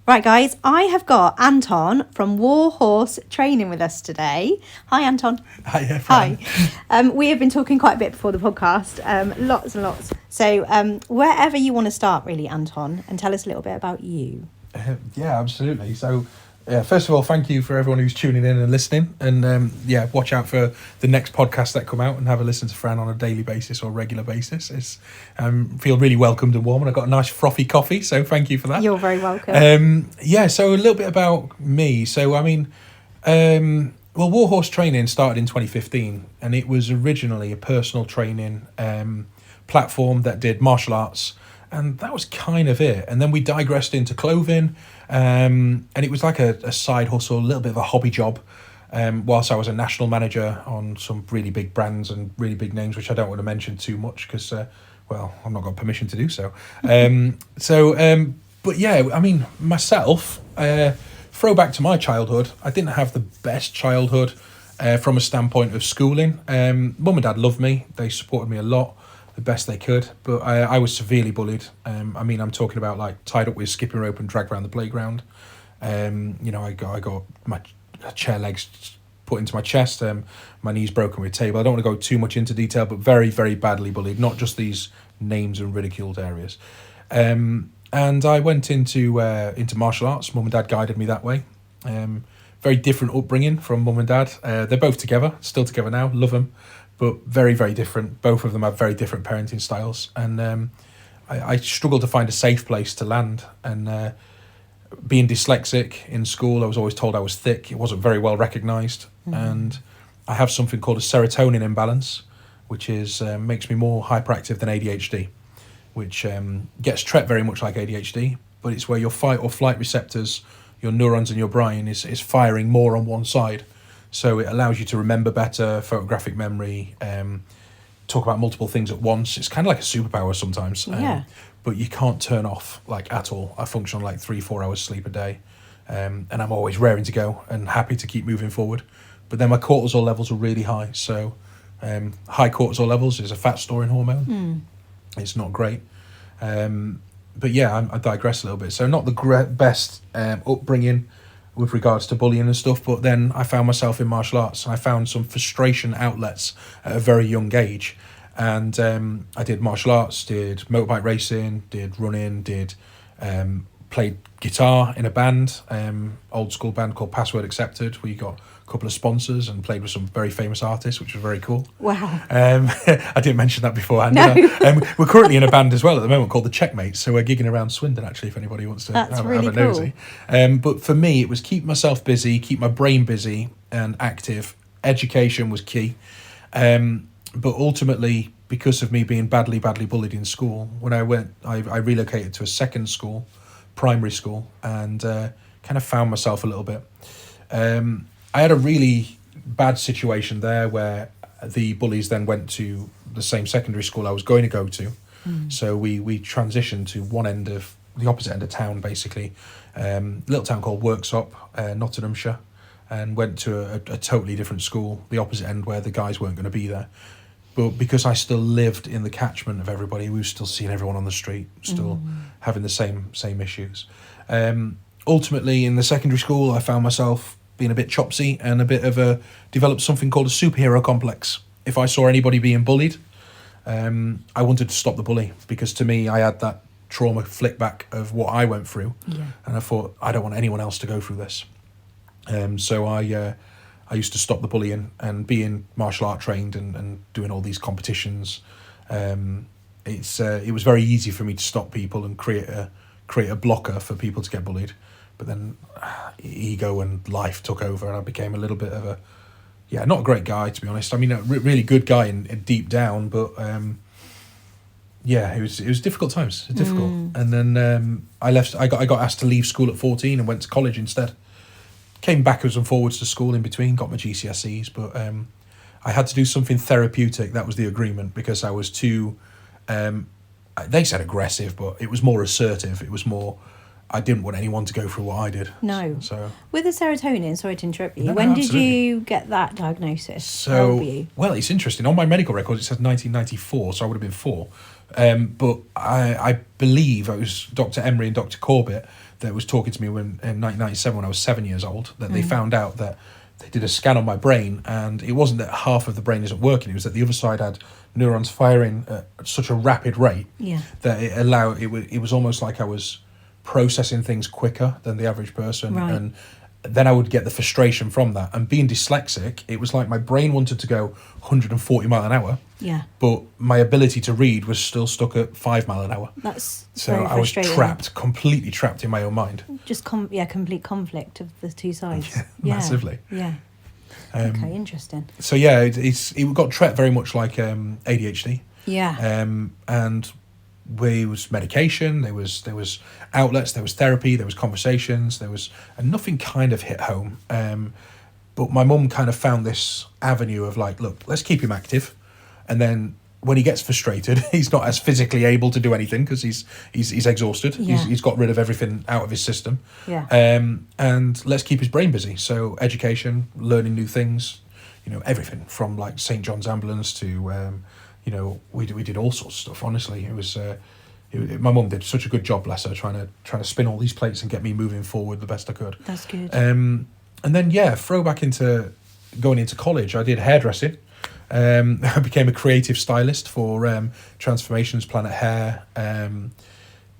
Right, guys, I have got Anton from Warhorse Training with us today. Hi, Anton. Hi, Fran. Hi. We have been talking quite a bit before the podcast, lots and lots. So wherever you want to start, really, Anton, and tell us a little bit about you. Yeah, absolutely. So, first of all, thank you for everyone who's tuning in and listening. And watch out for the next podcast that come out and have a listen to Fran on a daily basis or regular basis. It's feel really welcomed and warm, and I've got a nice frothy coffee, so thank you for that. You're very welcome. So a little bit about me. So, Warhorse Training started in 2015, and it was originally a personal training platform that did martial arts, and that was kind of it. And then we digressed into clothing, and it was like a side hustle, a little bit of a hobby job, whilst I was a national manager on some really big brands and really big names, which I don't want to mention too much because, I've not got permission to do so. Myself, throwback to my childhood, I didn't have the best childhood from a standpoint of schooling. Mum and dad loved me. They supported me a lot, the best they could, but I was severely bullied. I'm talking about like tied up with a skipping rope and dragged around the playground. I got my chair legs put into my chest, my knees broken with table. I don't want to go too much into detail, but very, very badly bullied, not just these names and ridiculed areas. And I went into martial arts. Mum and dad guided me that way. Very different upbringing from mum and dad. They're both together, still together now, love them, but very, very different. Both of them have very different parenting styles. And I struggled to find a safe place to land. And being dyslexic in school, I was always told I was thick. It wasn't very well recognised. Mm-hmm. And I have something called a serotonin imbalance, which is makes me more hyperactive than ADHD, which gets treated very much like ADHD, but it's where your fight or flight receptors, your neurons in your brain is firing more on one side. So it allows you to remember better, photographic memory, talk about multiple things at once. It's kind of like a superpower sometimes. Yeah. But you can't turn off like at all. I function on like 3-4 hours sleep a day. And I'm always raring to go and happy to keep moving forward. But then my cortisol levels are really high. So high cortisol levels is a fat storing hormone. It's not great. I digress a little bit. So not the best upbringing with regards to bullying and stuff, but then I found myself in martial arts, and I found some frustration outlets at a very young age. And I did martial arts, did motorbike racing, did running, played guitar in a band, old school band called Password Accepted. We got a couple of sponsors and played with some very famous artists, which was very cool. Wow. I didn't mention that beforehand. No. We're currently in a band as well at the moment called the Checkmates, so we're gigging around Swindon actually if anybody wants to have a nosy. But for me it was keep myself busy, keep my brain busy and active. Education was key. But ultimately, because of me being badly bullied in school, when I relocated to a second school, primary school, and kind of found myself a little bit. I had a really bad situation there where the bullies then went to the same secondary school I was going to go to. So we transitioned to the opposite end of town, basically, a little town called Worksop, Nottinghamshire, and went to a totally different school, the opposite end where the guys weren't going to be there. But because I still lived in the catchment of everybody, we were still seeing everyone on the street, still having the same issues. Ultimately, in the secondary school, I found myself being a bit chopsy and developed something called a superhero complex. If I saw anybody being bullied, I wanted to stop the bully, because to me, I had that trauma flick back of what I went through. Yeah. And I thought, I don't want anyone else to go through this. So I used to stop the bullying, and being martial art trained and doing all these competitions, it was very easy for me to stop people and create a blocker for people to get bullied. But then ego and life took over, and I became a little bit of not a great guy, to be honest. I mean, a really good guy in deep down, but it was difficult times. It was difficult. And then I left. I got asked to leave school at 14 and went to college instead. Came backwards and forwards to school in between, got my GCSEs, but I had to do something therapeutic. That was the agreement, because I was too, they said aggressive, but it was more assertive. It was more, I didn't want anyone to go through what I did. No. So with the serotonin, sorry to interrupt you, no, when did absolutely. you get that diagnosis? So, how old were you? Well, it's interesting. On my medical records, it says 1994, so I would have been 4. But I believe it was Dr. Emery and Dr. Corbett that was talking to me in 1997 when I was 7 years old, that they found out that they did a scan on my brain, and it wasn't that half of the brain isn't working, it was that the other side had neurons firing at such a rapid rate that it was almost like I was processing things quicker than the average person. Right. And then I would get the frustration from that. And being dyslexic, it was like my brain wanted to go 140 mile an hour. Yeah. But my ability to read was still stuck at 5 mile an hour. That's so very I was frustrating. completely trapped in my own mind. Just complete conflict of the two sides. Massively. Yeah. Okay, interesting. So yeah, it got treated very much like ADHD. Yeah. And there was medication, there was outlets, there was therapy, there was conversations, and nothing kind of hit home. But my mum kind of found this avenue of like, look, let's keep him active, and then when he gets frustrated, he's not as physically able to do anything because he's exhausted. Yeah. He's got rid of everything out of his system. Yeah. And let's keep his brain busy. So education, learning new things, everything from like St. John's Ambulance to, we did all sorts of stuff. Honestly, it was. My mum did such a good job, bless her, trying to spin all these plates and get me moving forward the best I could. That's good. And then throwback into going into college, I did hairdressing. I became a creative stylist for Transformations, Planet Hair.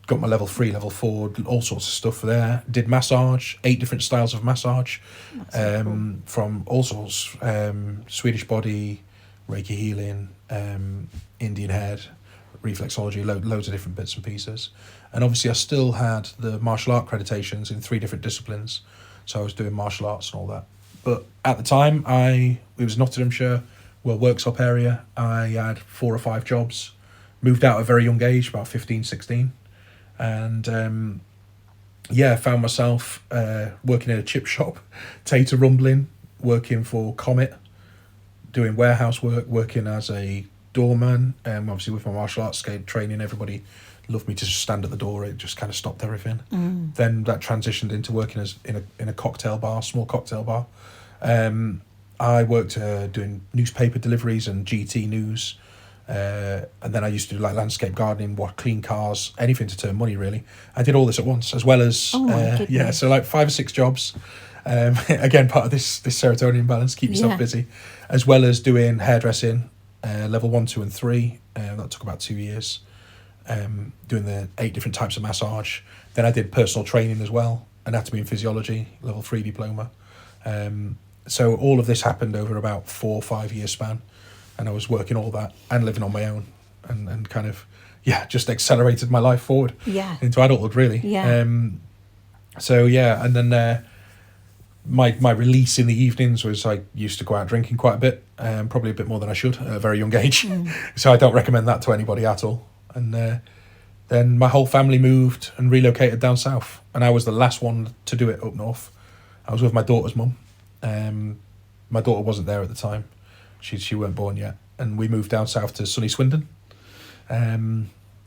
Got my level 3, level 4, all sorts of stuff there. Did massage, 8 different styles of massage, cool. From all sorts, Swedish body, Reiki healing, Indian head, reflexology, loads of different bits and pieces. And obviously I still had the martial art accreditations in 3 different disciplines. So I was doing martial arts and all that. But at the time, it was Nottinghamshire, Worksop area. I had 4 or 5 jobs, moved out at a very young age, about 15, 16. And found myself working in a chip shop, Tater Rumbling, working for Comet, doing warehouse work, working as a doorman. Obviously with my martial arts training, everybody loved me to just stand at the door. It just kind of stopped everything. Then that transitioned into working as in a cocktail bar, small cocktail bar. I worked doing newspaper deliveries and GT news. And then I used to do like landscape gardening, clean cars, anything to turn money really. I did all this at once, as well as so like 5 or 6 jobs. Again, part of this serotonin balance, keep yourself busy, as well as doing hairdressing, level 1, 2 and 3. That took about 2 years. Doing the 8 different types of massage. Then I did personal training as well, anatomy and physiology, level 3 diploma. So all of this happened over about 4 or 5 year span, and I was working all that and living on my own, and kind of just accelerated my life forward into adulthood really. And then my release in the evenings was I used to go out drinking quite a bit, probably a bit more than I should at a very young age. So I don't recommend that to anybody at all. And then my whole family moved and relocated down south, and I was the last one to do it up north. I was with my daughter's mum. My daughter wasn't there at the time. She weren't born yet. And we moved down south to sunny Swindon. I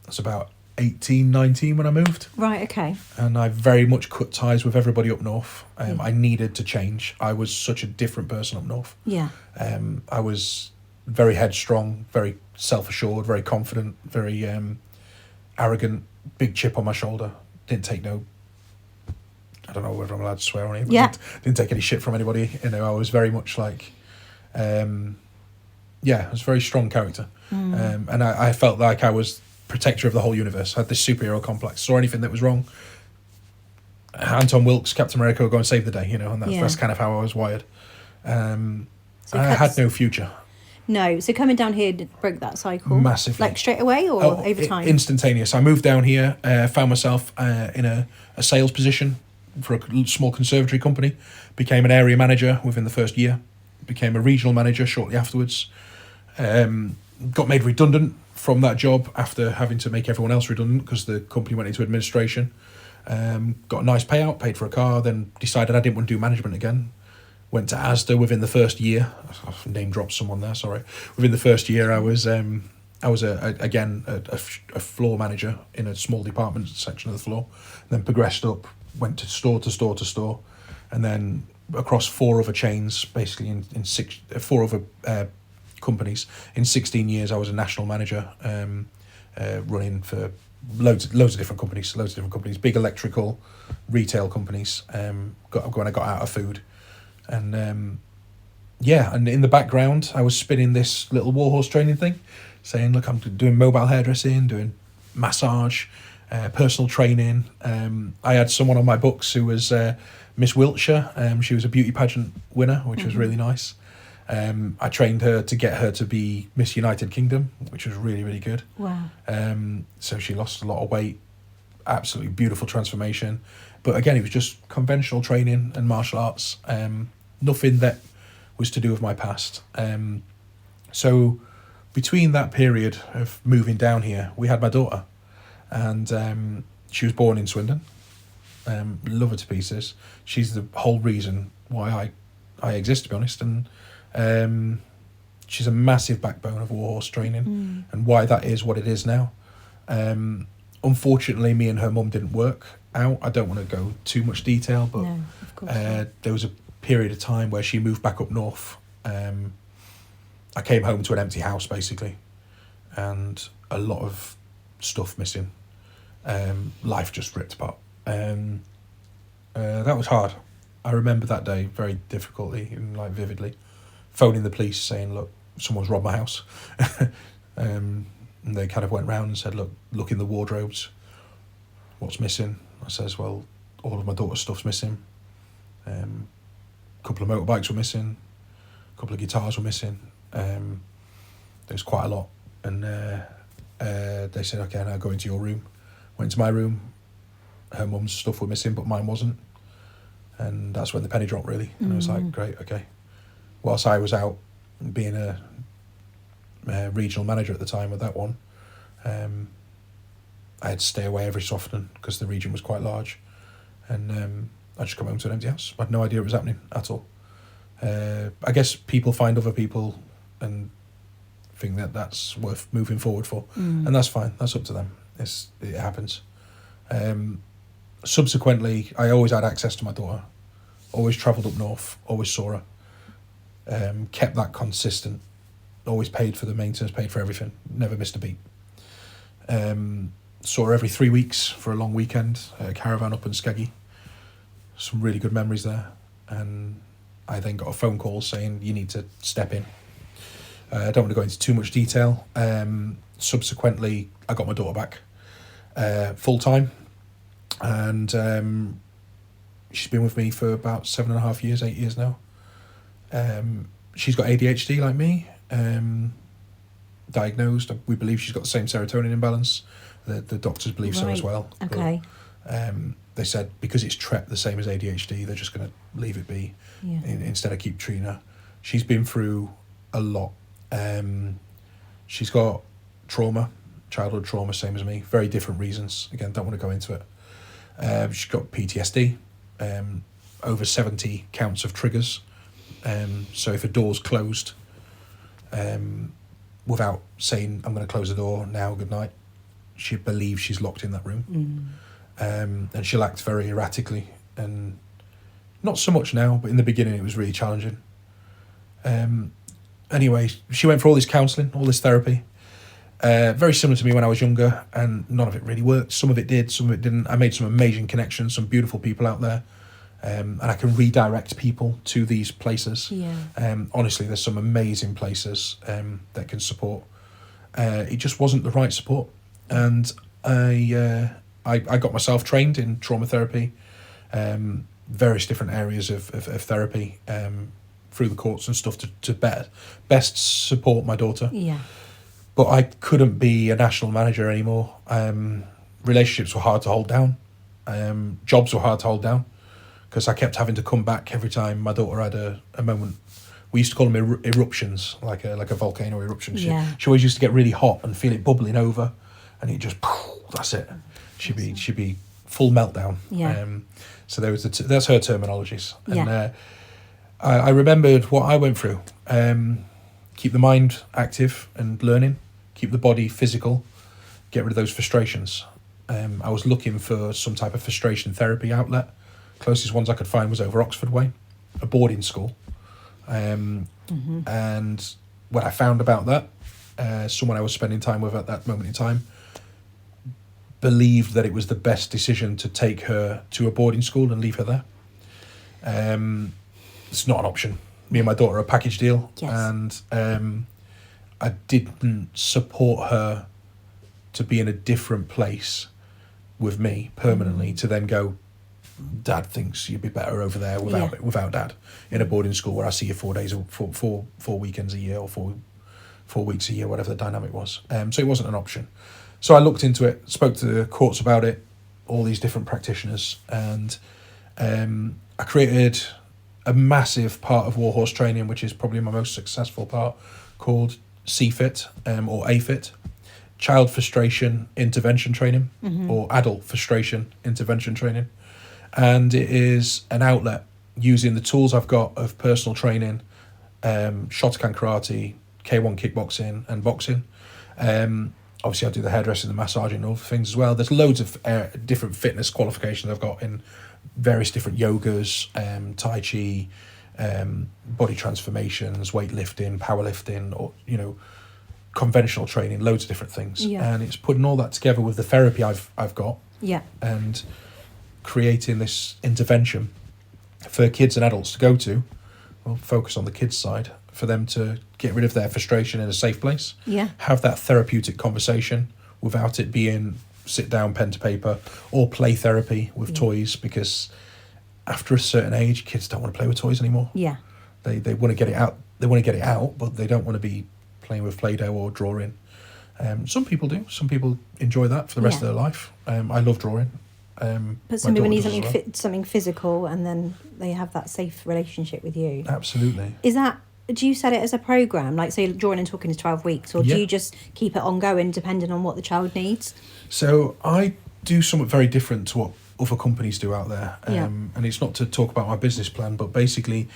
was about 18, 19 when I moved. Right, okay. And I very much cut ties with everybody up north. I needed to change. I was such a different person up north. Yeah. I was very headstrong, very self-assured, very confident, very arrogant, big chip on my shoulder. Didn't take no... I don't know whether I'm allowed to swear on it, but didn't take any shit from anybody. I was very much like... I was a very strong character. And I felt like I was protector of the whole universe. I had this superhero complex. Saw anything that was wrong, Anton Wilkes, Captain America, would go and save the day, and that's kind of how I was wired. So I had no future. No, so coming down here broke that cycle? Massively. Like straight away or over time? Instantaneous. I moved down here, found myself in a sales position for a small conservatory company, became an area manager within the first year, became a regional manager shortly afterwards, got made redundant from that job after having to make everyone else redundant because the company went into administration. Got a nice payout, paid for a car, then decided I didn't want to do management again. Went to Asda within the first year. I've name dropped someone there, sorry. Within the first year, I was a floor manager in a small department section of the floor. Then progressed up, went to store, and then across 4 other chains, basically in 4 other companies. In 16 years, I was a national manager running for loads of different companies, big electrical, retail companies. When I got out of food, and and in the background I was spinning this little Warhorse Training thing, saying, look, I'm doing mobile hairdressing, doing massage, personal training. I had someone on my books who was Miss Wiltshire. She was a beauty pageant winner, which was really nice. I trained her to get her to be Miss United Kingdom, which was really, really good. Wow. So she lost a lot of weight, absolutely beautiful transformation. But again, it was just conventional training and martial arts, nothing that was to do with my past. So between that period of moving down here, we had my daughter, and she was born in Swindon. Love her to pieces. She's the whole reason why I exist, to be honest, and she's a massive backbone of Warhorse Training and why that is what it is now. Unfortunately, me and her mum didn't work out. I don't want to go too much detail, but no, of course not. There was a period of time where she moved back up north. I came home to an empty house, basically, and a lot of stuff missing. Life just ripped apart. That was hard. I remember that day very difficultly and vividly, phoning the police saying, look, someone's robbed my house. And they kind of went round and said, look in the wardrobes, what's missing? I says, well, all of my daughter's stuff's missing. A couple of motorbikes were missing, a couple of guitars were missing. There's quite a lot. And they said, okay, now go into your room. Went into my room. Her mum's stuff were missing, but mine wasn't. And that's when the penny dropped, really. And I was like, great, okay. Whilst I was out being a regional manager at the time with that one, I had to stay away every so often because the region was quite large. And I just come home to an empty house. I had no idea it was happening at all. I guess people find other people and think that that's worth moving forward for. And that's fine. That's up to them. It happens. Subsequently, I always had access to my daughter. Always travelled up north. Always saw her. Kept that consistent. Always paid for the maintenance, paid for everything. Never missed a beat. Saw her every 3 weeks for a long weekend. A caravan up in Skeggy. Some really good memories there. And I then got a phone call saying, you need to step in. I don't want to go into too much detail. Subsequently, I got my daughter back full time. And she's been with me for about 7.5 years, 8 years now. She's got ADHD like me, diagnosed. We believe she's got the same serotonin imbalance. The doctors believe so as well. Okay. But, they said because it's the same as ADHD, they're just going to leave it be instead of keep treating her. She's been through a lot. She's got trauma, childhood trauma, same as me. Very different reasons. Again, don't want to go into it. She's got PTSD, over 70 counts of triggers. So if a door's closed, without saying, I'm going to close the door now, good night, she believes she's locked in that room. And she'll act very erratically. And not so much now, but in the beginning it was really challenging. Anyway, she went for all this counselling, all this therapy. Very similar to me when I was younger, and none of it really worked. Some of it did, some of it didn't. I made some amazing connections, some beautiful people out there, and I can redirect people to these places. Honestly, there's some amazing places that can support. It just wasn't the right support, and I got myself trained in trauma therapy, various different areas of therapy, through the courts and stuff to best support my daughter. But I couldn't be a national manager anymore. Relationships were hard to hold down. Jobs were hard to hold down because I kept having to come back every time my daughter had a moment. We used to call them eruptions, like a volcano eruption. She always used to get really hot and feel it bubbling over, and it just, that's it. She'd be full meltdown. So there was that's her terminologies. And I remembered what I went through. Keep the mind active and learning, keep the body physical, get rid of those frustrations. I was looking for some type of frustration therapy outlet. Closest ones I could find was over Oxford Way, a boarding school. And when I found about that, someone I was spending time with at that moment in time believed that it was the best decision to take her to a boarding school and leave her there. It's not an option. Me and my daughter are a package deal, Yes. and I didn't support her to be in a different place with me permanently to then go, Dad thinks you'd be better over there without Dad in a boarding school where I see you 4 days or four weekends a year, or 4 weeks a year, whatever the dynamic was. So it wasn't an option. So I looked into it, spoke to the courts about it, all these different practitioners, and I created a massive part of Warhorse Training, which is probably my most successful part, called CFIT or AFIT, Child Frustration Intervention Training, or Adult Frustration Intervention Training. And it is an outlet using the tools I've got of personal training, Shotokan karate, K1 kickboxing and boxing. Obviously I do the hairdressing, the massaging and all the things as well. There's loads of different fitness qualifications I've got in various different yogas, Tai Chi, body transformations, weightlifting, powerlifting, or, you know, conventional training, loads of different things. Yeah. And it's putting all that together with the therapy I've got. Yeah. And creating this intervention for kids and adults to go to, well, focus on the kids' side, for them to get rid of their frustration in a safe place. Yeah. Have that therapeutic conversation without it being sit down, pen to paper, or play therapy with toys, because after a certain age, kids don't want to play with toys anymore. Yeah. They want to get it out. They want to get it out, but they don't want to be playing with Play-Doh or drawing. Some people do. Some people enjoy that for the rest of their life. I love drawing. But some people need something physical, and then they have that safe relationship with you. Absolutely. Is that, do you set it as a program, like say drawing and talking is 12 weeks, or do you just keep it ongoing depending on what the child needs? So I do something very different to what other companies do out there. And it's not to talk about my business plan, but basically,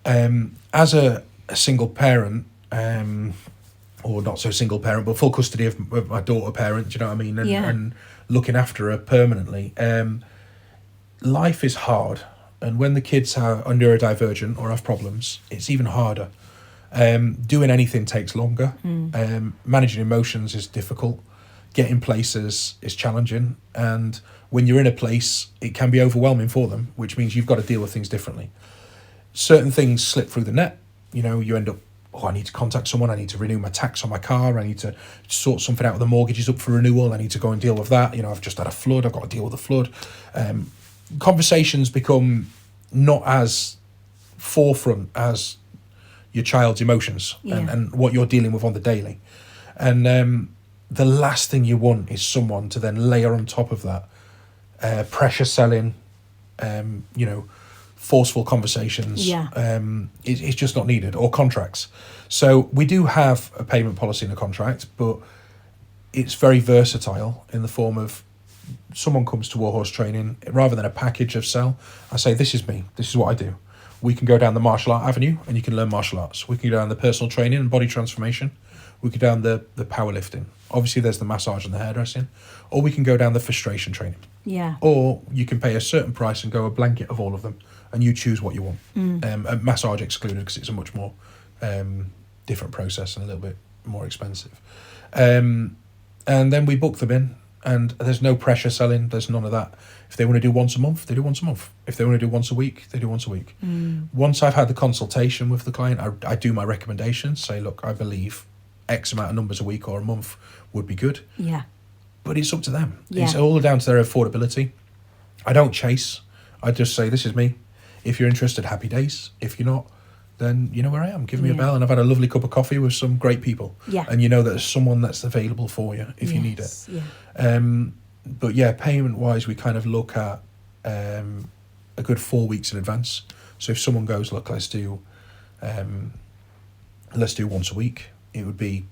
as a single parent, or not so single parent, but full custody of my daughter parent, do you know what I mean? And looking after her permanently. Life is hard. And when the kids are neurodivergent or have problems, it's even harder. Doing anything takes longer. Managing emotions is difficult. Getting places is challenging. And when you're in a place, it can be overwhelming for them, which means you've got to deal with things differently. Certain things slip through the net. You know, you end up, I need to contact someone, I need to renew my tax on my car, I need to sort something out, the mortgage is up for renewal, I need to go and deal with that. You know, I've just had a flood, I've got to deal with the flood. Conversations become not as forefront as your child's emotions and what you're dealing with on the daily. And the last thing you want is someone to then layer on top of that pressure selling, you know, forceful conversations. It's just not needed, or contracts. So we do have a payment policy in a contract, but it's very versatile in the form of someone comes to Warhorse Training, rather than a package of sell, I say, this is me, this is what I do. We can go down the martial art avenue and you can learn martial arts. We can go down the personal training and body transformation. We can go down the powerlifting. Obviously there's the massage and the hairdressing. Or we can go down the frustration training. Yeah. Or you can pay a certain price and go a blanket of all of them, and you choose what you want. A massage excluded, because it's a much more different process and a little bit more expensive. And then we book them in, and there's no pressure selling, there's none of that. If they want to do once a month, they do once a month. If they want to do once a week, they do once a week. Once I've had the consultation with the client, I do my recommendations, say, look, I believe X amount of numbers a week or a month would be good. Yeah. But it's up to them. It's all down to their affordability. I don't chase. I just say, this is me. If you're interested, happy days. If you're not, then you know where I am. Give me a bell, and I've had a lovely cup of coffee with some great people. Yeah. And you know that there's someone that's available for you if you need it. Yeah. But yeah, payment-wise, we kind of look at a good 4 weeks in advance. So if someone goes, look, let's do once a week, it would be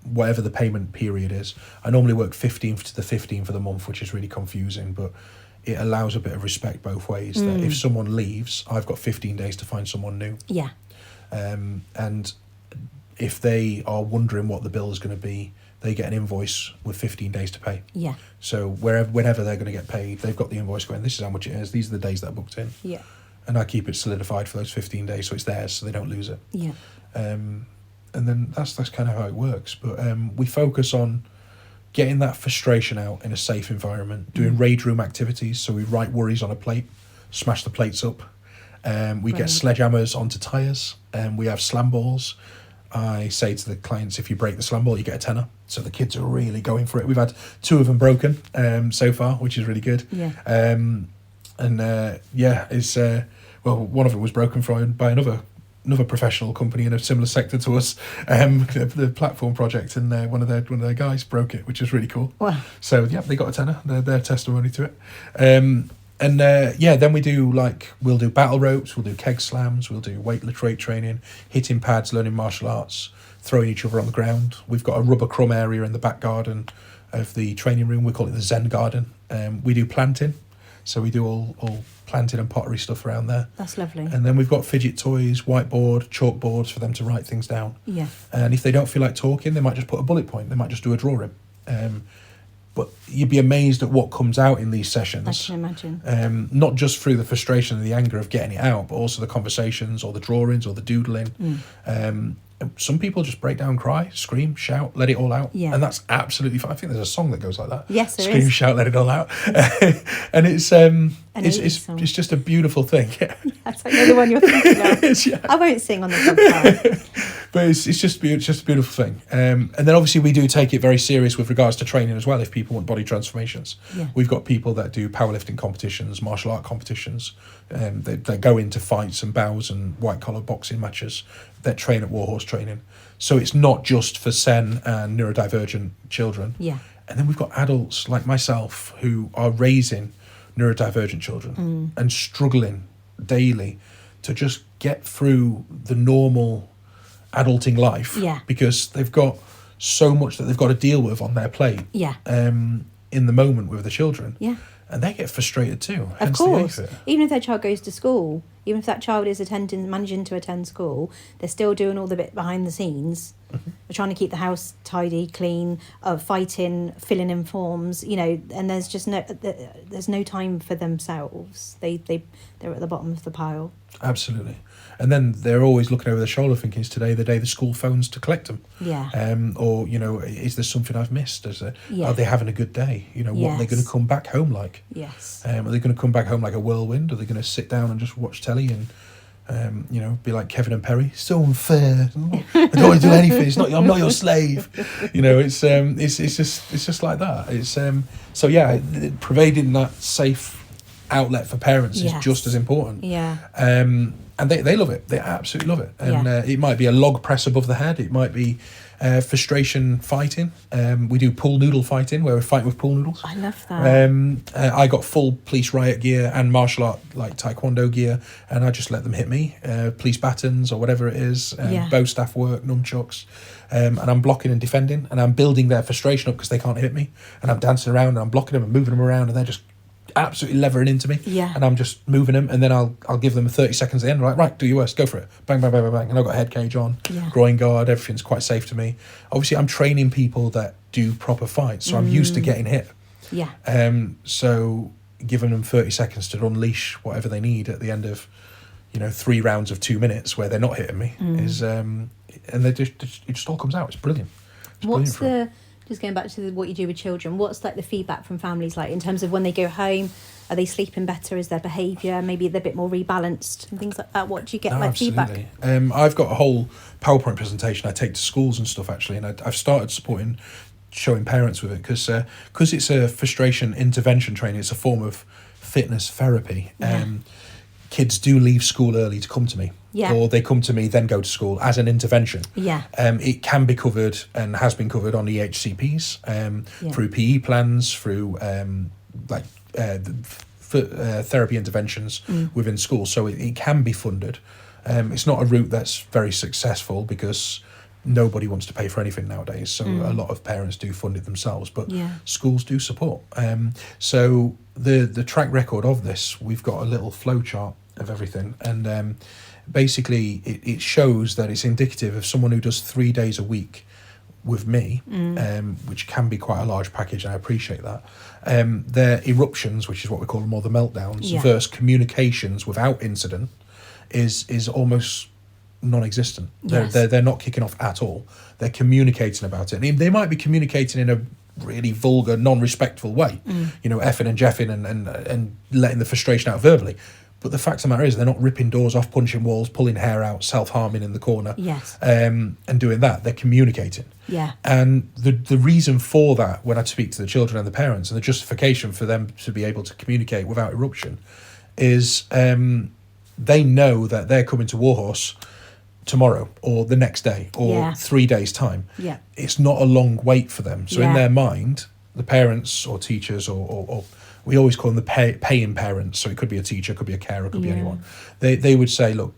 whatever the payment period is. I normally work 15th to the 15th of the month, which is really confusing, but it allows a bit of respect both ways. That if someone leaves, I've got 15 days to find someone new. Yeah. And if they are wondering what the bill is going to be, they get an invoice with 15 days to pay. Yeah. So whenever they're going to get paid, they've got the invoice going, this is how much it is, these are the days that are booked in. Yeah. And I keep it solidified for those 15 days, so it's theirs, so they don't lose it. Yeah. And then that's kind of how it works. But we focus on getting that frustration out in a safe environment, doing raid room activities. So we write worries on a plate, smash the plates up. We get sledgehammers onto tyres, and we have slam balls. I say to the clients, if you break the slam ball, you get a tenner. So the kids are really going for it. We've had 2 of them broken so far, which is really good. Yeah. It's one of it was broken by another professional company in a similar sector to us, the platform project, and one of their guys broke it, which is really cool. Wow. So they got a tenner. Their testimony to it. Then we'll do battle ropes, we'll do keg slams, we'll do weight training, hitting pads, learning martial arts, throwing each other on the ground. We've got a rubber crumb area in the back garden of the training room. We call it the Zen garden. We do planting, so we do all planting and pottery stuff around there. That's lovely. And then we've got fidget toys, whiteboard, chalkboards for them to write things down. Yeah. And if they don't feel like talking, they might just put a bullet point. They might just do a drawing. But you'd be amazed at what comes out in these sessions. I can imagine. Not just through the frustration and the anger of getting it out, but also the conversations or the drawings or the doodling. Some people just break down, cry, scream, shout, let it all out. Yeah. And that's absolutely fine. I think there's a song that goes like that. Yes, there Scream, is. shout, let it all out. And it's just a beautiful thing. That's like the one you're thinking of. Yeah. I won't sing on the podcast. But it's just a beautiful thing. And then obviously we do take it very serious with regards to training as well if people want body transformations. Yeah. We've got people that do powerlifting competitions, martial art competitions. They go into fights and bows and white-collar boxing matches that train at Warhorse Training. So it's not just for SEN and neurodivergent children. Yeah. And then we've got adults like myself who are raising neurodivergent children and struggling daily to just get through the normal adulting life, because they've got so much that they've got to deal with on their plate in the moment with the children, and they get frustrated too. Of course, even if their child goes to school, even if that child is managing to attend school, they're still doing all the bit behind the scenes. They're trying to keep the house tidy, clean, fighting, filling in forms, and there's just no time for themselves. They're at the bottom of the pile. Absolutely. And then they're always looking over their shoulder thinking, is today the day the school phones to collect them? Yeah. Or, is there something I've missed? Are they having a are day? What are they going to come back home like? Yes. Are they going to come back home like a whirlwind? Are they going to sit down and just watch telly and, be like Kevin and Perry? So unfair. I don't want to do anything. I'm not your slave. It's just like that. It's providing that safe outlet for parents is just as important. Yeah. And they love it. They absolutely love it. And it might be a log press above the head. It might be frustration fighting. We do pool noodle fighting, where we're fighting with pool noodles. I love that. I got full police riot gear and martial art, like taekwondo gear, and I just let them hit me. Police batons or whatever it is, bow staff work, nunchucks. And I'm blocking and defending, and I'm building their frustration up because they can't hit me. And I'm dancing around and I'm blocking them and moving them around, and they're just absolutely levering into me, and I'm just moving them, and then I'll give them 30 seconds at the end, right, do your worst, go for it, bang, bang, bang, bang, bang. And I've got a head cage on, groin guard, everything's quite safe to me. Obviously I'm training people that do proper fights, so I'm used to getting hit, so giving them 30 seconds to unleash whatever they need at the end of 3 rounds of 2 minutes where they're not hitting me is and it just all comes out. It's brilliant. Just going back to what you do with children, what's like the feedback from families like in terms of when they go home? Are they sleeping better? Is their behaviour maybe they're a bit more rebalanced and things like that? What do you get feedback? I've got a whole PowerPoint presentation I take to schools and stuff actually, and I've started showing parents with it because it's a frustration intervention training. It's a form of fitness therapy. Kids do leave school early to come to me. Or they come to me, then go to school as an intervention. It can be covered and has been covered on EHCPs, through PE plans, through therapy interventions within school. So it can be funded. It's not a route that's very successful because nobody wants to pay for anything nowadays. So a lot of parents do fund it themselves, but schools do support. So the track record of this, we've got a little flow chart of everything, and basically it shows that it's indicative of someone who does 3 days a week with me, which can be quite a large package, and I appreciate that. Their eruptions, which is what we call them, or the meltdowns, versus communications without incident is almost non-existent. They're not kicking off at all. They're communicating about it, and they might be communicating in a really vulgar, non-respectful way, you know, effing and jeffing and letting the frustration out verbally. But the fact of the matter is, they're not ripping doors off, punching walls, pulling hair out, self-harming in the corner, Yes. and doing that. They're communicating. Yeah. And the reason for that, when I speak to the children and the parents, and the justification for them to be able to communicate without eruption, is they know that they're coming to Warhorse tomorrow or the next day or 3 days' time. Yeah. It's not a long wait for them. So in their mind, the parents or teachers or we always call them the paying parents, so it could be a teacher, could be a carer, could be anyone. They would say, look,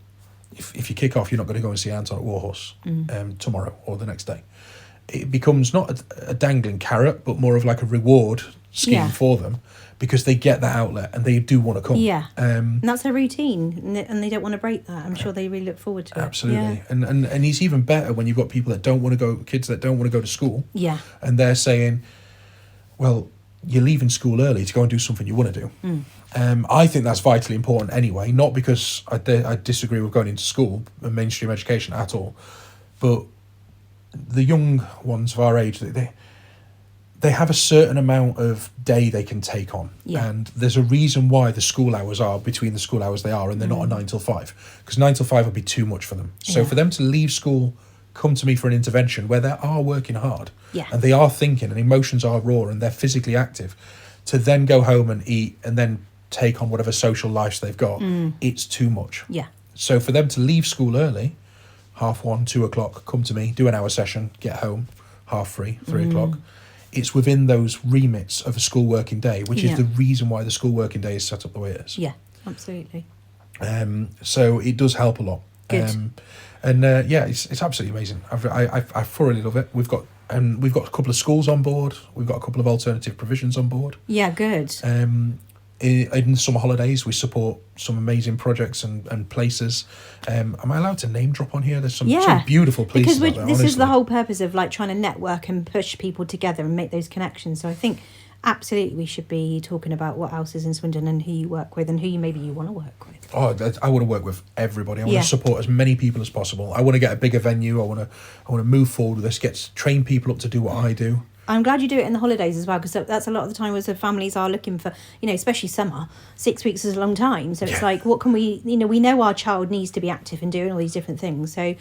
if you kick off, you're not going to go and see Anton at Warhorse tomorrow or the next day. It becomes not a dangling carrot, but more of like a reward scheme for them, because they get that outlet and they do want to come. Yeah. And that's their routine, and they don't want to break that. I'm sure they really look forward to it. Absolutely. Yeah. And it's even better when you've got people that don't want to go, kids that don't want to go to school. Yeah. And they're saying, well, you're leaving school early to go and do something you want to do. I think that's vitally important anyway, not because I disagree with going into school and mainstream education at all, but the young ones of our age, they have a certain amount of day they can take on. Yeah. And there's a reason why the school hours are between the school hours they are, and they're not a 9 till 5, because 9 till 5 would be too much for them. So for them to leave school, come to me for an intervention where they are working hard and they are thinking and emotions are raw and they're physically active, to then go home and eat and then take on whatever social lives they've got, it's too much. Yeah. So for them to leave school early, 1:30, 2 o'clock, come to me, do an hour session, get home, 3:30, 3 o'clock, it's within those remits of a school working day, which is the reason why the school working day is set up the way it is. Yeah, absolutely. So it does help a lot. Good. It's absolutely amazing. I thoroughly love it. We've got a couple of schools on board. We've got a couple of alternative provisions on board. Yeah, good. In the summer holidays, we support some amazing projects and places. Am I allowed to name drop on here? There's some beautiful places because out there, this honestly. is the whole purpose of like trying to network and push people together and make those connections. So I think absolutely we should be talking about what else is in Swindon and who you work with and who you want to work with. Oh, I want to work with everybody. I want to support as many people as possible. I want to get a bigger venue. I want to move forward with this. Train people up to do what I do. I'm glad you do it in the holidays as well, because that's a lot of the time as the families are looking for, especially summer. 6 weeks is a long time. So it's like, what can we know our child needs to be active and doing all these different things. So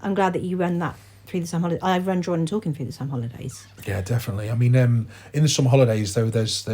I'm glad that you run that through the summer holidays. I run Drawn and Talking through the summer holidays. Yeah, definitely. I mean, in the summer holidays, though, there's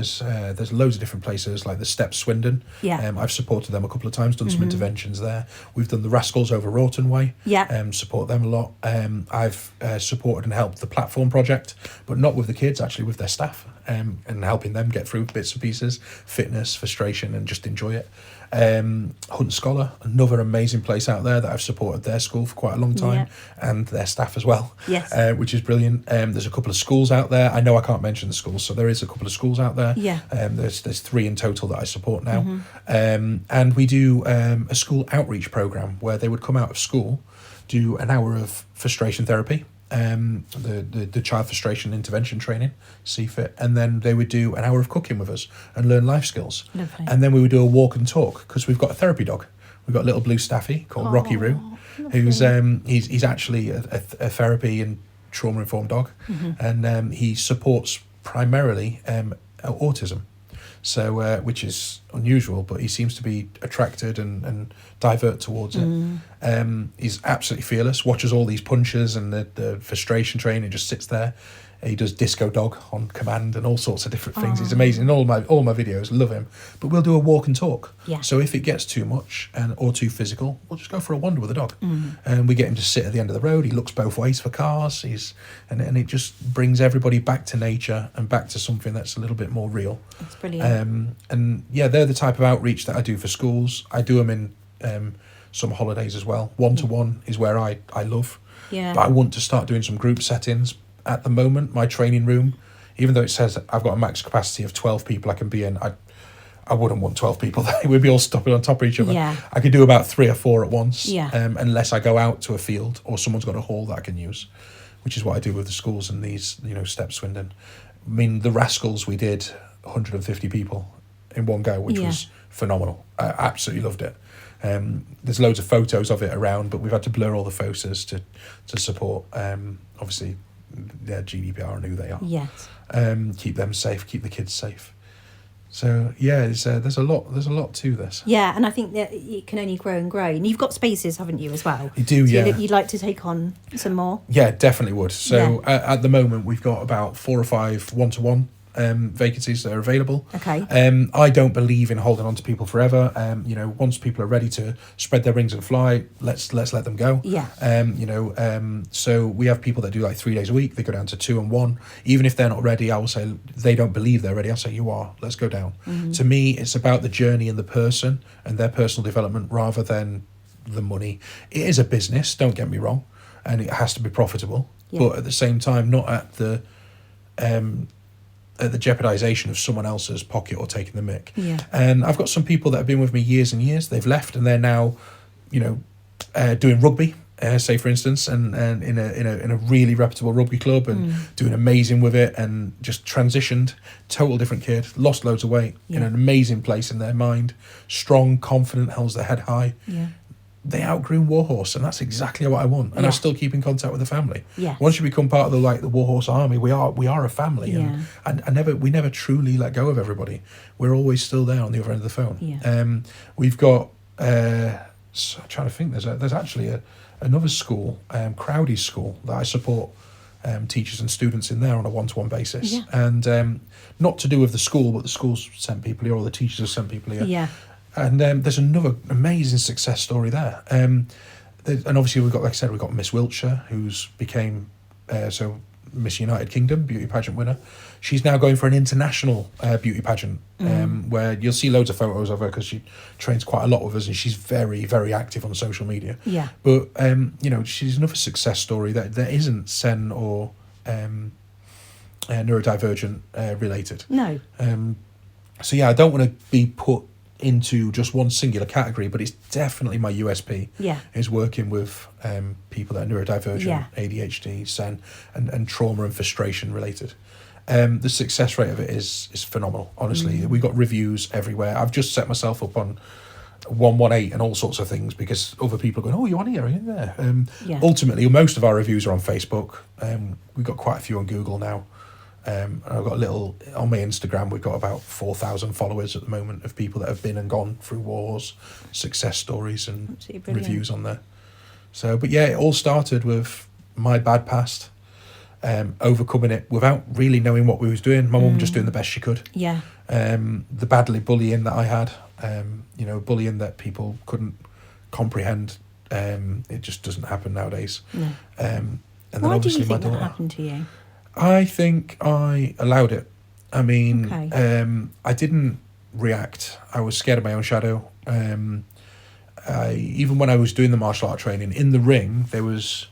loads of different places, like the Steps Swindon. Yeah. I've supported them a couple of times, done some interventions there. We've done the Rascals over Rawton Way. Yeah. Support them a lot. I've supported and helped the Platform Project, but not with the kids, actually with their staff, and helping them get through bits and pieces, fitness, frustration, and just enjoy it. Hunt Scholar, another amazing place out there that I've supported their school for quite a long time, and their staff as well. Yes. Which is brilliant. There's a couple of schools out there. I know I can't mention the schools, so there is a couple of schools out there. Yeah. There's 3 in total that I support now. And we do a school outreach program where they would come out of school, do an hour of frustration therapy, the child frustration intervention training, CFIT, and then they would do an hour of cooking with us and learn life skills. Lovely. And then we would do a walk and talk, because we've got a therapy dog. We've got a little blue staffy called Rocky Roo, who's he's actually a therapy and trauma informed dog, and he supports primarily autism. So, which is unusual, but he seems to be attracted and divert towards it. He's absolutely fearless, watches all these punches and the frustration training, just sits there. He does disco dog on command and all sorts of different things. He's amazing. All my videos, love him. But we'll do a walk and talk. Yeah. So if it gets too much or too physical, we'll just go for a wander with the dog. And we get him to sit at the end of the road. He looks both ways for cars. And it just brings everybody back to nature and back to something that's a little bit more real. That's brilliant. And they're the type of outreach that I do for schools. I do them in summer holidays as well. One-to-one is where I love. Yeah. But I want to start doing some group settings. At the moment, my training room, even though it says I've got a max capacity of 12 people I can be in, I wouldn't want 12 people. We'd be all stopping on top of each other. Yeah. I could do about 3 or 4 at once, unless I go out to a field or someone's got a hall that I can use, which is what I do with the schools and these, Steps Swindon. I mean, the Rascals, we did 150 people in one go, which was phenomenal. I absolutely loved it. There's loads of photos of it around, but we've had to blur all the photos to support, obviously, their GDPR and who they are. Yes. Keep them safe, keep the kids safe. So yeah, there's a lot to this. Yeah, and I think that it can only grow and grow. And you've got spaces, haven't you, as well? You do, so yeah. You'd like to take on some more? Yeah, definitely would. So at the moment, we've got about 4 or 5 one-to-one vacancies that are available. Okay. I don't believe in holding on to people forever. Once people are ready to spread their wings and fly, let's let them go. Yeah. So we have people that do like 3 days a week. They go down to 2 and 1. Even if they're not ready, I will say they don't believe they're ready. I'll say you are. Let's go down. Mm-hmm. To me, it's about the journey and the person and their personal development rather than the money. It is a business. Don't get me wrong, and it has to be profitable. Yeah. But at the same time, not at the jeopardization of someone else's pocket or taking the mick. Yeah. And I've got some people that have been with me years and years. They've left and they're now, doing rugby, say for instance, and in a really reputable rugby club and doing amazing with it, and just transitioned, total different kid, lost loads of weight, in an amazing place in their mind, strong, confident, holds their head high. Yeah. They outgrew Warhorse, and that's exactly what I want. And I still keep in contact with the family. Yes. Once you become part of the Warhorse army, we are a family, and we never truly let go of everybody. We're always still there on the other end of the phone. Yeah. We've got. So I'm trying to think. There's actually another school, Crowdy's school, that I support teachers and students in there on a one-to-one basis. Yeah. And not to do with the school, but the school's sent people here, or the teachers have sent people here. Yeah. And there's another amazing success story there. And obviously we've got Miss Wiltshire, who's became Miss United Kingdom beauty pageant winner. She's now going for an international beauty pageant, where you'll see loads of photos of her because she trains quite a lot with us, and she's very, very active on social media. Yeah. But she's another success story that isn't SEN or neurodivergent related. No. So yeah, I don't want to be put into just one singular category, but it's definitely my USP. Yeah. Is working with people that are neurodivergent, ADHD, SEN, and trauma and frustration related. The success rate of it is phenomenal. Honestly, we got reviews everywhere. I've just set myself up on 118 and all sorts of things because other people are going, "Oh, you're on here, are you there?" Ultimately, most of our reviews are on Facebook. We've got quite a few on Google now. And I've got a little on my Instagram. We've got about 4,000 followers at the moment of people that have been and gone through Warhorse, success stories and reviews on there. So, but yeah, it all started with my bad past, overcoming it without really knowing what we was doing. My mum just doing the best she could. Yeah. The badly bullying that I had, bullying that people couldn't comprehend. It just doesn't happen nowadays. No. And then Why do obviously you think my daughter. that happened to you? I think I allowed it. I mean, Okay. I didn't react. I was scared of my own shadow. Even when I was doing the martial art training, in the ring, there's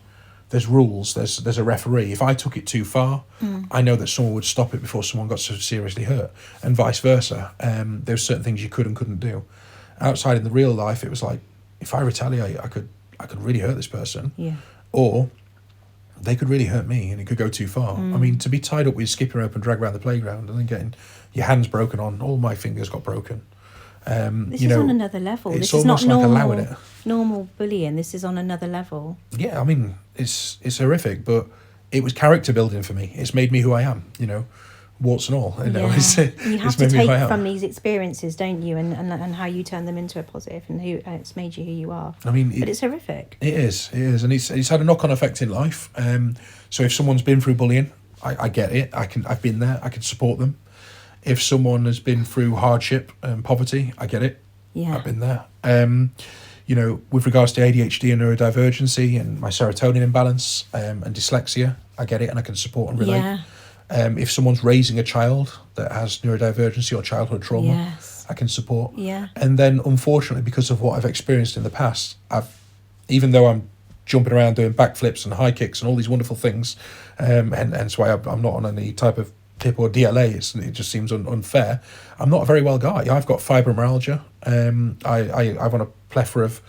rules. There's a referee. If I took it too far, I know that someone would stop it before someone got so seriously hurt, and vice versa. There's certain things you could and couldn't do. Outside in the real life, it was like, if I retaliate, I could really hurt this person. Yeah. Or they could really hurt me, and it could go too far. I mean, to be tied up with skipping rope and dragged around the playground and then getting your hands broken on, all my fingers got broken. This is on another level. It's This is not almost like allowing it. normal bullying. This is on another level. Yeah, I mean, it's horrific, but it was character building for me. It's made me who I am, warts and all. You It's have to made me who I take am. from these experiences, don't you, and how you turn them into a positive, and who it's made you who you are. I mean, But it's horrific. It is, and it's had a knock-on effect in life. So if someone's been through bullying, I get it. I've been there. I can support them. If someone has been through hardship and poverty, I get it. Yeah. I've been there. With regards to ADHD and neurodivergency and my serotonin imbalance and dyslexia, I get it, and I can support and relate. Yeah. If someone's raising a child that has neurodivergency or childhood trauma, Yes. I can support. Yeah. And then, unfortunately, because of what I've experienced in the past, even though I'm jumping around doing backflips and high kicks and all these wonderful things, and that's why I'm not on any type of PIP or DLA. It just seems unfair. I'm not a very well guy. I've got fibromyalgia. I've on a plethora of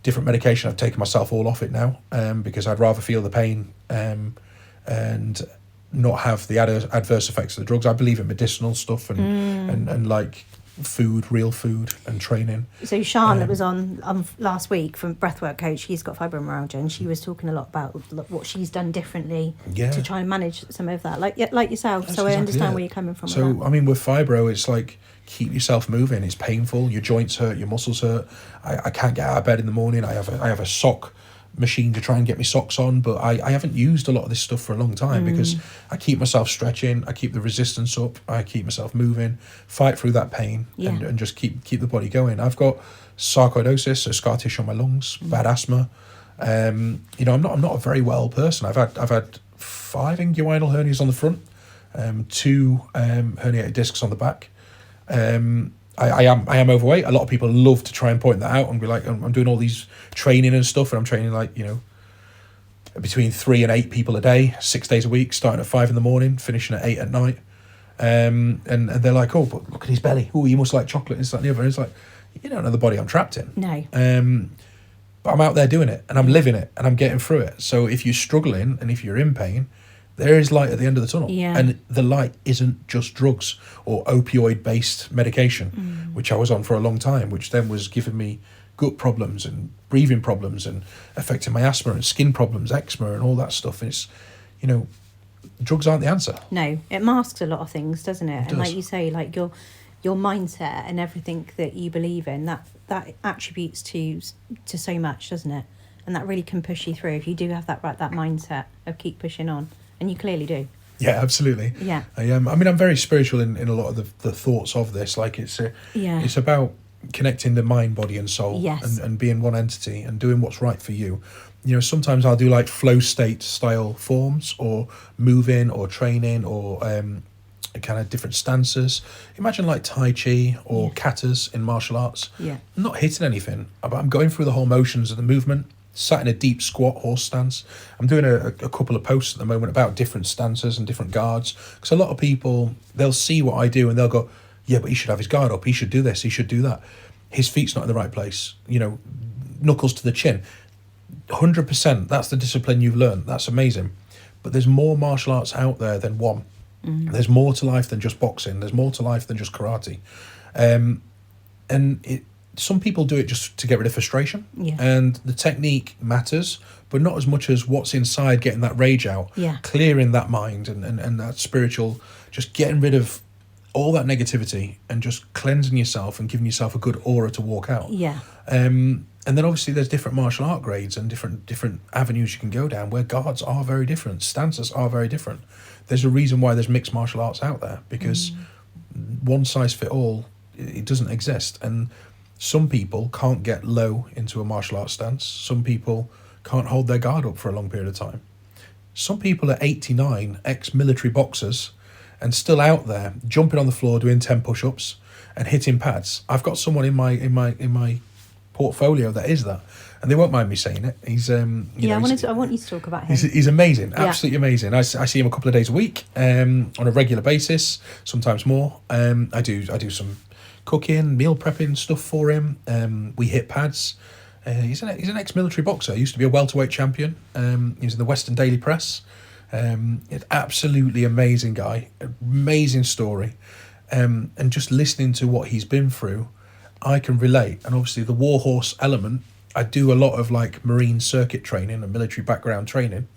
different medication. I've taken myself all off it now because I'd rather feel the pain and not have the adverse effects of the drugs. I believe in medicinal stuff and like food, real food, and training. So Sean that was on last week from Breathwork Coach, he's got fibromyalgia, and she was talking a lot about what she's done differently to try and manage some of that, like yourself. That's so I understand it. where you're coming from. So with that. I mean, with fibro, it's like keep yourself moving. It's painful. Your joints hurt. Your muscles hurt. I can't get out of bed in the morning. I have a sock machine to try and get my socks on, but I haven't used a lot of this stuff for a long time because I keep myself stretching, I keep the resistance up, I keep myself moving, fight through that pain, and just keep the body going. I've got sarcoidosis, so scar tissue on my lungs, bad asthma. I'm not a very well person. I've had 5 inguinal hernias on the front, 2 herniated discs on the back. I am overweight. A lot of people love to try and point that out and be like, I'm doing all these training and stuff, and I'm training between 3 and 8 people a day, 6 days a week, starting at 5 in the morning, finishing at 8 at night. And they're like, oh, but look at his belly. Oh, he must like chocolate, and this, that, and the other. And it's like, you don't know the body I'm trapped in. No. But I'm out there doing it, and I'm living it, and I'm getting through it. So if you're struggling and if you're in pain, there is light at the end of the tunnel. Yeah. And the light isn't just drugs or opioid-based medication, which I was on for a long time, which then was giving me gut problems and breathing problems and affecting my asthma and skin problems, eczema and all that stuff. And it's, drugs aren't the answer. No, it masks a lot of things, doesn't it? It and does. like you say, like your mindset and everything that you believe in, that attributes to so much, doesn't it? And that really can push you through if you do have that mindset of keep pushing on. And you clearly do. Yeah, absolutely. Yeah. I'm very spiritual in a lot of the thoughts of this. Like it's about connecting the mind, body and soul, and being one entity and doing what's right for you. Sometimes I'll do like flow state style forms or moving or training or kind of different stances. Imagine like Tai Chi or katas in martial arts. Yeah. I'm not hitting anything, but I'm going through the whole motions of the movement. Sat in a deep squat horse stance. I'm doing a couple of posts at the moment about different stances and different guards, because a lot of people, they'll see what I do and they'll go, yeah, but he should have his guard up, he should do this, he should do that, his feet's not in the right place, knuckles to the chin. 100%, that's the discipline you've learned, that's amazing. But there's more martial arts out there than one. There's more to life than just boxing, there's more to life than just karate. Some people do it just to get rid of frustration, and the technique matters, but not as much as what's inside, getting that rage out, clearing that mind and that spiritual, just getting rid of all that negativity and just cleansing yourself and giving yourself a good aura to walk out. And then obviously there's different martial art grades and different avenues you can go down where guards are very different, stances are very different. There's a reason why there's mixed martial arts out there, because one size fit all, it doesn't exist. And some people can't get low into a martial arts stance. Some people can't hold their guard up for a long period of time. Some people are 89, ex-military boxers, and still out there jumping on the floor doing 10 push-ups and hitting pads. I've got someone in my portfolio that is that, and they won't mind me saying it. He's I want you to talk about him. He's amazing, absolutely amazing. I see him a couple of days a week, on a regular basis, sometimes more. I do some cooking, meal prepping stuff for him. We hit pads. He's an ex-military boxer. He used to be a welterweight champion. He was in the Western Daily Press. Absolutely amazing guy, amazing story. And just listening to what he's been through, I can relate. And obviously the Warhorse element, I do a lot of like marine circuit training and military background training.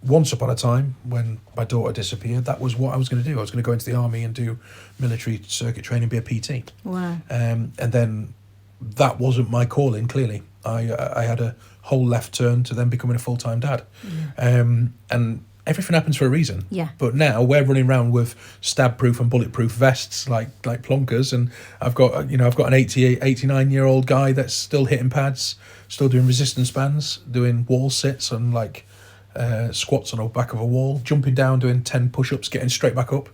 Once upon a time, when my daughter disappeared, that was what I was going to do. I was going to go into the army and do military circuit training, be a PT. Wow. And then that wasn't my calling, clearly. I had a whole left turn to then becoming a full-time dad. And everything happens for a reason. Yeah. But now we're running around with stab-proof and bulletproof vests like plonkers, and I've got an 89-year-old guy that's still hitting pads, still doing resistance bands, doing wall sits and like squats on the back of a wall, jumping down, doing 10 push-ups, getting straight back up.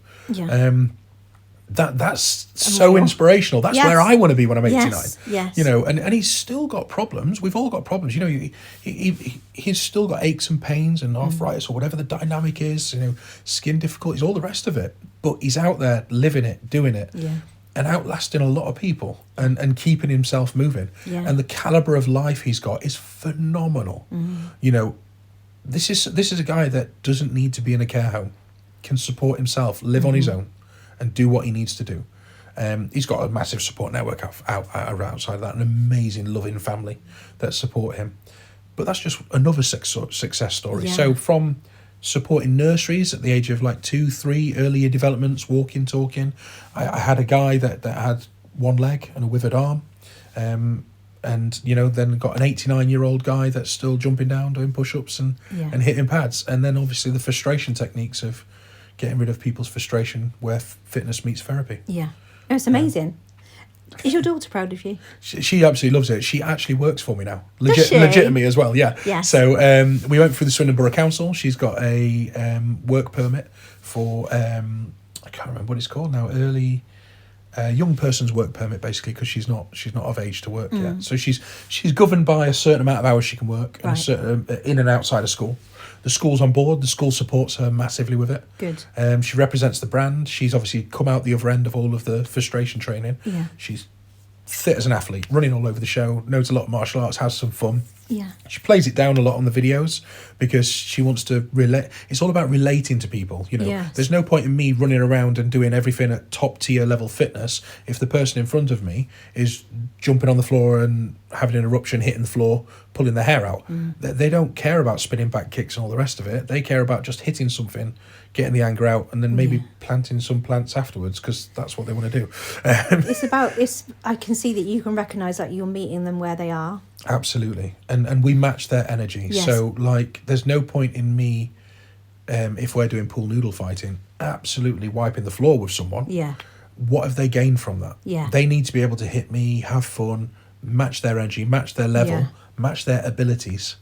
That's so inspirational. That's where I want to be when I'm 89. Yes. And he's still got problems. We've all got problems. He's still got aches and pains and arthritis or whatever the dynamic is, skin difficulties, all the rest of it. But he's out there living it, doing it. And outlasting a lot of people and keeping himself moving. And the caliber of life he's got is phenomenal. This is a guy that doesn't need to be in a care home, can support himself, live on his own, and do what he needs to do. He's got a massive support network outside of that, an amazing, loving family that support him. But that's just another success story. Yeah. So from supporting nurseries at the age of like 2, 3, early year developments, walking, talking. I had a guy that had one leg and a withered arm. And, you know, then got an 89-year-old guy that's still jumping down, doing push-ups and hitting pads. And then obviously the frustration techniques of getting rid of people's frustration where fitness meets therapy. Yeah. Oh, it's amazing. Is your daughter proud of you? She absolutely loves it. She actually works for me now. Does she? Legitimately as well, yeah. Yes. So we went through the Swindon Borough Council. She's got a work permit for, I can't remember what it's called now, early... young person's work permit, basically, because she's not of age to work yet. So she's governed by a certain amount of hours she can work, and a certain in and outside of school. The school's on board. The school supports her massively with it. Good. She represents the brand. She's obviously come out the other end of all of the frustration training. Yeah. She's fit as an athlete, running all over the show, knows a lot of martial arts, has some fun. Yeah. She plays it down a lot on the videos because she wants to relate. It's all about relating to people, you know. Yes. There's no point in me running around and doing everything at top tier level fitness if the person in front of me is jumping on the floor and having an eruption, hitting the floor, pulling their hair out. They don't care about spinning back kicks and all the rest of it. They care about just hitting something, getting the anger out, and then maybe planting some plants afterwards because that's what they want to do. I can see that you can recognise that you're meeting them where they are. Absolutely. And we match their energy. Yes. So, like, there's no point in me, if we're doing pool noodle fighting, absolutely wiping the floor with someone. Yeah. What have they gained from that? Yeah. They need to be able to hit me, have fun, match their energy, match their level, match their abilities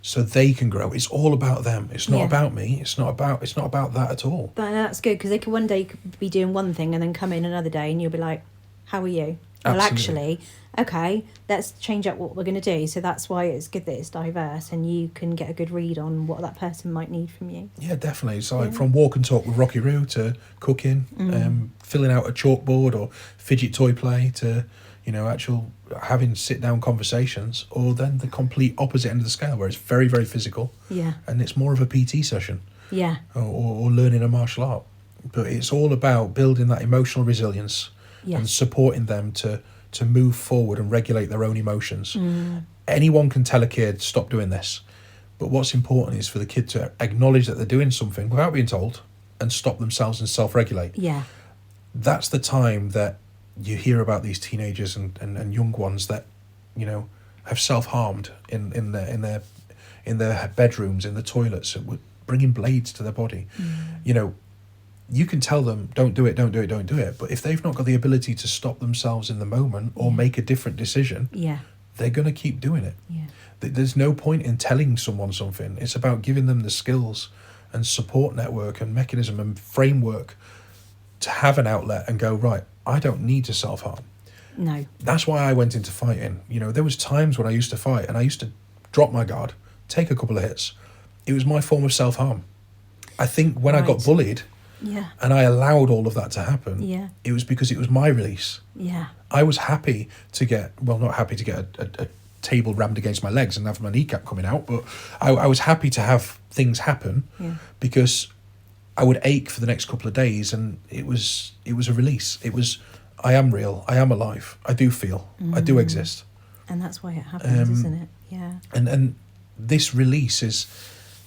so they can grow. It's all about them. It's not about me. It's not about that at all. But that's good because they could one day be doing one thing and then come in another day and you'll be like, how are you? Well, actually, okay, let's change up what we're going to do. So that's why it's good that it's diverse and you can get a good read on what that person might need from you. Yeah, definitely. So like from walk and talk with Rocky Roo to cooking, filling out a chalkboard or fidget toy play to, you know, actual having sit-down conversations, or then the complete opposite end of the scale where it's very, very physical. Yeah. And it's more of a PT session. Yeah. Or learning a martial art. But it's all about building that emotional resilience and supporting them to move forward and regulate their own emotions. Anyone can tell a kid, stop doing this. But what's important is for the kid to acknowledge that they're doing something without being told and stop themselves and self-regulate. Yeah. That's the time that you hear about these teenagers and young ones that, you know, have self-harmed in their bedrooms, in the toilets, bringing blades to their body. You know, you can tell them, don't do it. But if they've not got the ability to stop themselves in the moment or make a different decision, they're going to keep doing it. Yeah. There's no point in telling someone something. It's about giving them the skills and support network and mechanism and framework to have an outlet and go, right, I don't need to self-harm. No. That's why I went into fighting. You know, there was times when I used to fight and I used to drop my guard, take a couple of hits. It was my form of self-harm. I think when I got bullied, and I allowed all of that to happen, it was because it was my release. Yeah. I was happy to get, well, not happy to get a table rammed against my legs and have my kneecap coming out, but I was happy to have things happen because I would ache for the next couple of days, and it was a release. It was, I am real, I am alive, I do feel, I do exist. And that's why it happens, isn't it? Yeah. And this release is,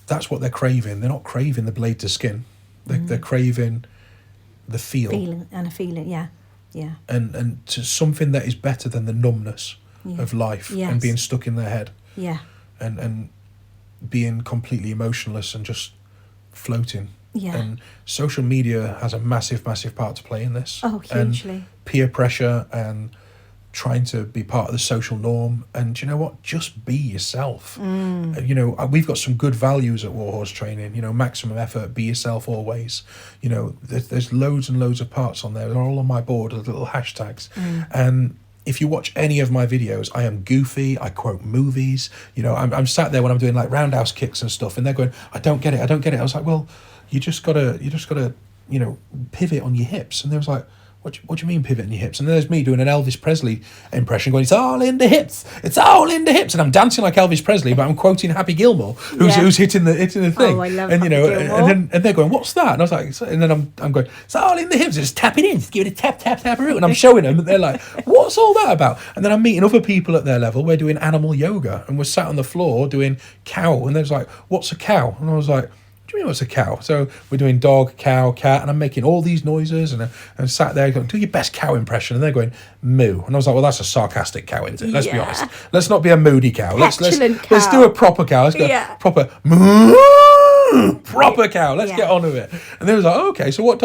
that's what they're craving. They're not craving the blade to skin. They're craving the feeling, yeah. And to something that is better than the numbness of life and being stuck in their head. Yeah. And being completely emotionless and just floating. Yeah. And social media has a massive, massive part to play in this. Oh, hugely. And peer pressure and trying to be part of the social norm. And you know what? Just be yourself. You know, we've got some good values at Warhorse Training. You know, maximum effort, be yourself always. You know, there's loads and loads of parts on there. They're all on my board as little hashtags. And if you watch any of my videos, I am goofy. I quote movies. You know, I'm sat there when I'm doing like roundhouse kicks and stuff, and they're going, I don't get it. I was like, well, you just gotta, you know, pivot on your hips. And they was like, what do you mean pivoting your hips? And there's me doing an Elvis Presley impression going, it's all in the hips. It's all in the hips. And I'm dancing like Elvis Presley, but I'm quoting Happy Gilmore, who's hitting the thing. Oh, I love and, Happy Gilmore. And they're going, what's that? And I was like, and then I'm going, it's all in the hips. Just tap it in. Just give it a tap, tap, tap. And I'm showing them, and they're like, what's all that about? And then I'm meeting other people at their level. We're doing animal yoga, and we're sat on the floor doing cow. And there's like, what's a cow? And I was like, what do you mean what's a cow? So we're doing dog, cow, cat, and I'm making all these noises, and sat there going, do your best cow impression, and they're going, moo. And I was like, well, that's a sarcastic cow, isn't it? Let's be honest. Let's not be a moody cow. Let's do a proper cow. Let's go proper moo, proper cow. Let's get on with it. And they was like, oh, okay, so what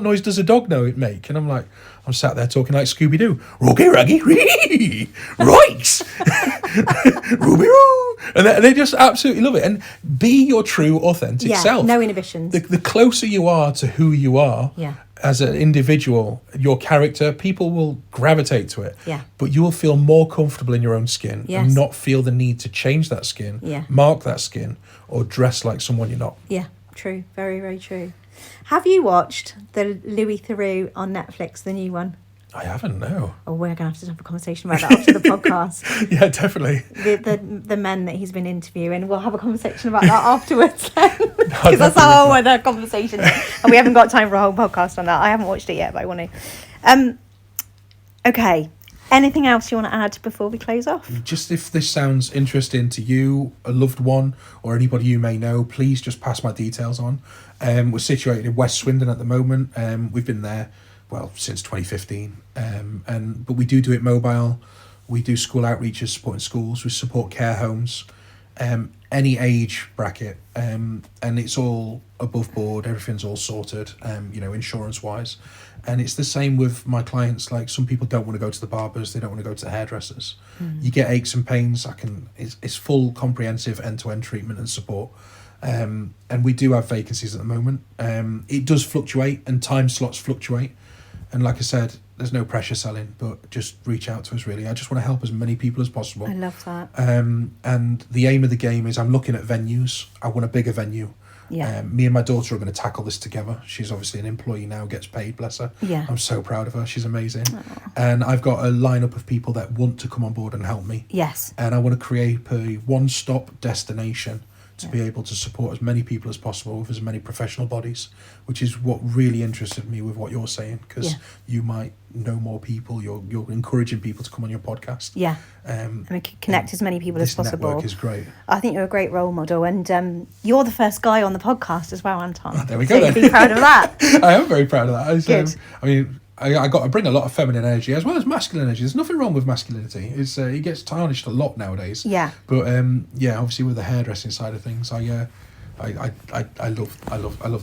noise does a dog make? And I'm like, I'm sat there talking like Scooby-Doo. Ruggy, ruggy, ree, right. Ruby, roo. And they just absolutely love it. And be your true, authentic self. No inhibitions. The closer you are to who you are as an individual, your character, people will gravitate to it. Yeah. But you will feel more comfortable in your own skin and not feel the need to change that skin, mark that skin, or dress like someone you're not. Yeah, true. Very, very true. Have you watched the Louis Theroux on Netflix, the new one? I haven't, no. Oh, we're going to have a conversation about that after the podcast. Yeah, definitely. The men that he's been interviewing. We'll have a conversation about that afterwards. Because that's how I want that conversation. And we haven't got time for a whole podcast on that. I haven't watched it yet, but I want to. Okay. Anything else you want to add before we close off? Just if this sounds interesting to you, a loved one, or anybody you may know, please just pass my details on. We're situated in West Swindon at the moment. We've been there, since 2015. But we do it mobile. We do school outreaches, supporting schools. We support care homes, any age bracket. And it's all above board. Everything's all sorted, insurance-wise. And it's the same with my clients. Like, some people don't want to go to the barbers. They don't want to go to the hairdressers. You get aches and pains. It's full, comprehensive, end-to-end treatment and support. And we do have vacancies at the moment. It does fluctuate, and time slots fluctuate. And like I said, there's no pressure selling, but just reach out to us, really. I just want to help as many people as possible. I love that. And the aim of the game is, I'm looking at venues. I want a bigger venue. Yeah. Me and my daughter are going to tackle this together. She's obviously an employee now, gets paid, bless her. Yeah. I'm so proud of her. She's amazing. Aww. And I've got a lineup of people that want to come on board and help me. Yes. And I want to create a one-stop destination to be able to support as many people as possible with as many professional bodies, which is what really interested me with what you're saying, because you might know more people. You're encouraging people to come on your podcast. Yeah. And we can connect as many people as possible. This network is great. I think you're a great role model, and you're the first guy on the podcast as well, Anton. Oh, there we go. So you'd be proud of that. I am very proud of that. Good. I bring a lot of feminine energy as well as masculine energy. There's nothing wrong with masculinity. It gets tarnished a lot nowadays. Yeah. But obviously with the hairdressing side of things, I love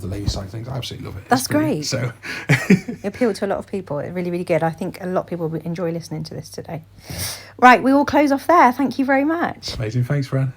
the lady side of things. I absolutely love it. That's great. So it appealed to a lot of people. It's really, really good. I think a lot of people will enjoy listening to this today. Right, we will close off there. Thank you very much. Amazing. Thanks, Fran.